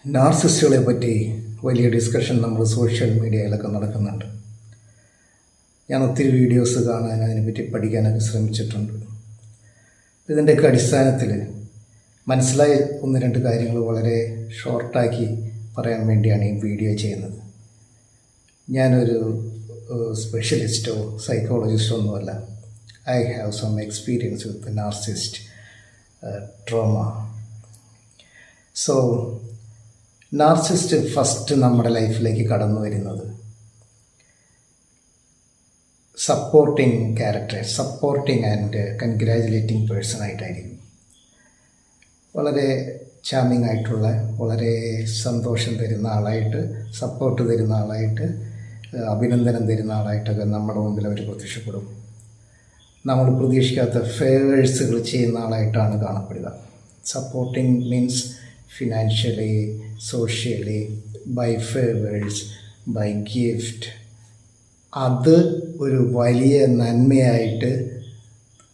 നാർസിസ്റ്റുകളെ പറ്റി വലിയ ഡിസ്കഷൻ നമ്മൾ സോഷ്യൽ മീഡിയയിലൊക്കെ നടക്കുന്നുണ്ട്. ഞാൻ ഒത്തിരി വീഡിയോസ് കാണാൻ അതിനെപ്പറ്റി പഠിക്കാനൊക്കെ ശ്രമിച്ചിട്ടുണ്ട്. ഇതിൻ്റെയൊക്കെ അടിസ്ഥാനത്തിൽ മനസ്സിലായ ഒന്ന് രണ്ട് കാര്യങ്ങൾ വളരെ ഷോർട്ടാക്കി പറയാൻ വേണ്ടിയാണ് ഈ വീഡിയോ ചെയ്യുന്നത്. ഞാനൊരു സ്പെഷ്യലിസ്റ്റോ സൈക്കോളജിസ്റ്റോ ഒന്നുമല്ല. I have some experience with narcissist trauma. So narcissist first നമ്മുടെ ലൈഫിലേക്ക് കടന്നു വരുന്നത് supporting character, supporting and congratulating person ആയിട്ടായിരിക്കും. വളരെ ചാമിങ് ആയിട്ടുള്ള, വളരെ സന്തോഷം തരുന്ന ആളായിട്ട്, സപ്പോർട്ട് തരുന്ന ആളായിട്ട്, അഭിനന്ദനം തരുന്ന ആളായിട്ടൊക്കെ നമ്മുടെ മുമ്പിൽ അവർ പ്രത്യക്ഷപ്പെടും. നമ്മൾ പ്രതീക്ഷിക്കാത്ത ഫേവേഴ്സുകൾ ചെയ്യുന്ന ആളായിട്ടാണ് കാണപ്പെടുക. Supporting means financially, socially, by favours, by gift. അത് ഒരു വലിയ നന്മയായിട്ട്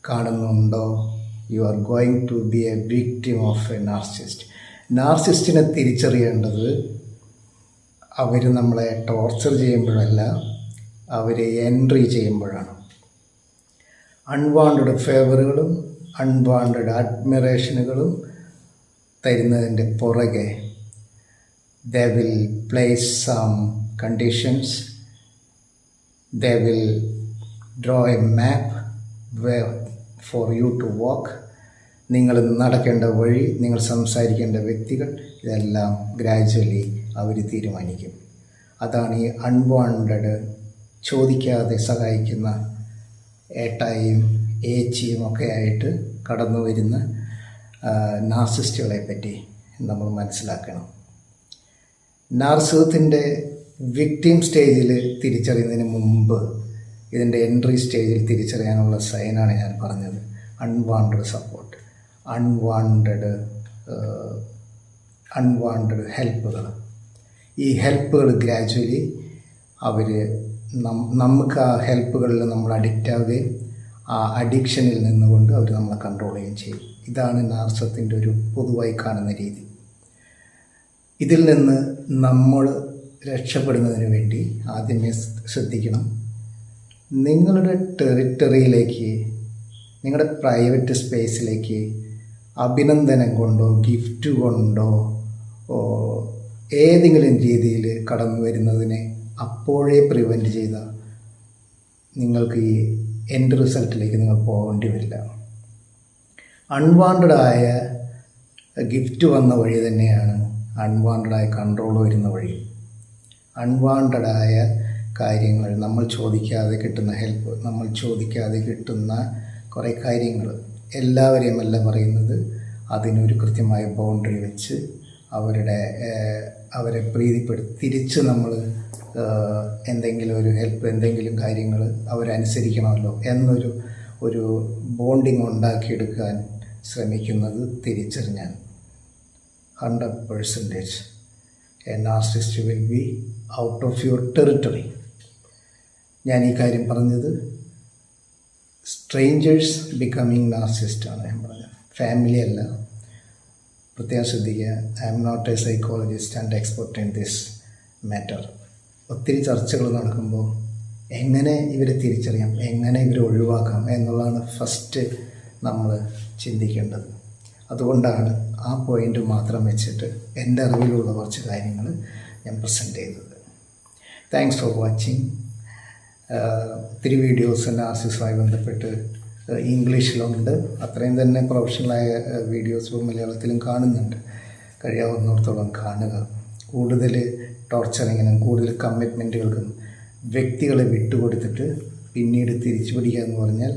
കാണുന്നുണ്ടോ? You are going to be a victim of a narcissist. നാർസിസ്റ്റിനെ തിരിച്ചറിയേണ്ടത് അവർ നമ്മളെ ടോർച്ചർ ചെയ്യുമ്പോഴല്ല, അവർ എൻട്രി ചെയ്യുമ്പോഴാണ്. അൺവാണ്ടഡ് ഫേവറുകളും അൺവാണ്ടഡ് അഡ്മിറേഷനുകളും തരുന്നതിൻ്റെ പുറകെ they will place some conditions, they will draw a map where for you to walk. നിങ്ങൾ നടക്കേണ്ട വഴി, നിങ്ങൾ സംസാരിക്കേണ്ട വ്യക്തികൾ, ഇതെല്ലാം ഗ്രാജുവലി അവർ തീരുമാനിക്കും. അതാണ് ഈ അൺവാണ്ടഡ്, ചോദിക്കാതെ സഹായിക്കുന്ന ഏട്ടായും ഏച്ചിയും ഒക്കെ ആയിട്ട് കടന്നു വരുന്ന നാർസിസ്റ്റുകളെ പറ്റി നമ്മൾ മനസ്സിലാക്കണം. നാർസിസത്തിൻ്റെ വിക്ടിം സ്റ്റേജിൽ തിരിച്ചറിയുന്നതിന് മുമ്പ് ഇതിൻ്റെ എൻട്രി സ്റ്റേജിൽ തിരിച്ചറിയാനുള്ള സൈനാണ് ഞാൻ പറഞ്ഞത്. അൺവാണ്ടഡ് സപ്പോർട്ട്, അൺവാണ്ടഡ് ഹെൽപ്പുകൾ. ഈ ഹെൽപ്പുകൾ ഗ്രാജുവലി അവർ നമുക്ക് ആ ഹെൽപ്പുകളിൽ നമ്മൾ അഡിക്റ്റ് ആവുകയും ആ അഡിക്ഷനിൽ നിന്നുകൊണ്ട് അവർ നമ്മളെ കൺട്രോൾ ചെയ്യുകയും ചെയ്യും. ഇതാണ് നാർസിസത്തിൻ്റെ ഒരു പൊതുവായി കാണുന്ന രീതി. ഇതിൽ നിന്ന് നമ്മൾ രക്ഷപ്പെടുന്നതിന് വേണ്ടി ആദ്യമേ ശ്രദ്ധിക്കണം, നിങ്ങളുടെ ടെറിട്ടറിയിലേക്ക്, നിങ്ങളുടെ പ്രൈവറ്റ് സ്പേസിലേക്ക് അഭിനന്ദനം കൊണ്ടോ ഗിഫ്റ്റ് കൊണ്ടോ ഏതെങ്കിലും രീതിയിൽ കടന്നു വരുന്നതിനെ അപ്പോഴേ പ്രിവെൻറ്റ് ചെയ്താൽ നിങ്ങൾക്ക് ഈ എൻഡ് റിസൾട്ടിലേക്ക് നിങ്ങൾ പോകേണ്ടി വരില്ല. അൺവാണ്ടഡായ ഗിഫ്റ്റ് വന്ന വഴി തന്നെയാണ് അൺവാണ്ടഡായ കൺട്രോൾ വരുന്ന വഴി. അൺവാണ്ടഡായ കാര്യങ്ങൾ, നമ്മൾ ചോദിക്കാതെ കിട്ടുന്ന ഹെൽപ്പ്, നമ്മൾ ചോദിക്കാതെ കിട്ടുന്ന കുറേ കാര്യങ്ങൾ, എല്ലാവരെയും അല്ല പറയുന്നത്, അതിനൊരു കൃത്യമായ ബൗണ്ടറി വെച്ച് അവരെ തിരിച്ച് നമ്മൾ എന്തെങ്കിലും ഒരു ഹെൽപ്പ്, എന്തെങ്കിലും കാര്യങ്ങൾ അവരനുസരിക്കണമല്ലോ എന്നൊരു ബോണ്ടിങ് ഉണ്ടാക്കിയെടുക്കാൻ ശ്രമിക്കുന്നത് തിരിച്ചറിഞ്ഞാൽ 100% a narcissist will be out of your territory. ഞാൻ ഈ കാര്യം പറഞ്ഞത് സ്ട്രേഞ്ചേഴ്സ് ബിക്കമിങ് നാർസിസ്റ്റ് ആണ് ഞാൻ പറഞ്ഞത്, ഫാമിലി അല്ല. പ്രത്യേകം ശ്രദ്ധിക്കുക. I am not a psychologist and expert in this matter. ഒത്തിരി ചർച്ചകൾ നടക്കുമ്പോൾ എങ്ങനെ ഇവരെ തിരിച്ചറിയാം, എങ്ങനെ ഇവരെ ഒഴിവാക്കാം എന്നുള്ളതാണ് ഫസ്റ്റ് നമ്മൾ ചിന്തിക്കേണ്ടത്. അതുകൊണ്ടാണ് ആ പോയിൻ്റ് മാത്രം വെച്ചിട്ട് എൻ്റെ അറിവിലുള്ള കുറച്ച് കാര്യങ്ങൾ ഞാൻ പ്രസൻറ്റ് ചെയ്തത്. Thanks for watching. ഒത്തിരി വീഡിയോസ് നാർസിസവുമായി ബന്ധപ്പെട്ട് ഇംഗ്ലീഷിലുണ്ട്, അത്രയും തന്നെ പ്രൊഫഷണലായ വീഡിയോസ് മലയാളത്തിലും കാണുന്നുണ്ട്. കഴിയാവുന്നിടത്തോളം കാണുക. കൂടുതൽ ടോർച്ചറിങ്ങിനും കൂടുതൽ കമ്മിറ്റ്മെൻറ്റുകൾക്കും വ്യക്തികളെ വിട്ടുകൊടുത്തിട്ട് പിന്നീട് തിരിച്ചു പിടിക്കുക എന്ന് പറഞ്ഞാൽ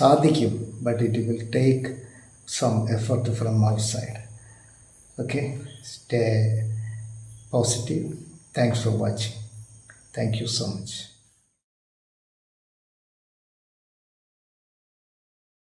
സാധിക്കും, but it will take some effort from outside. Okay, stay positive. Thanks for watching. Thank you so much.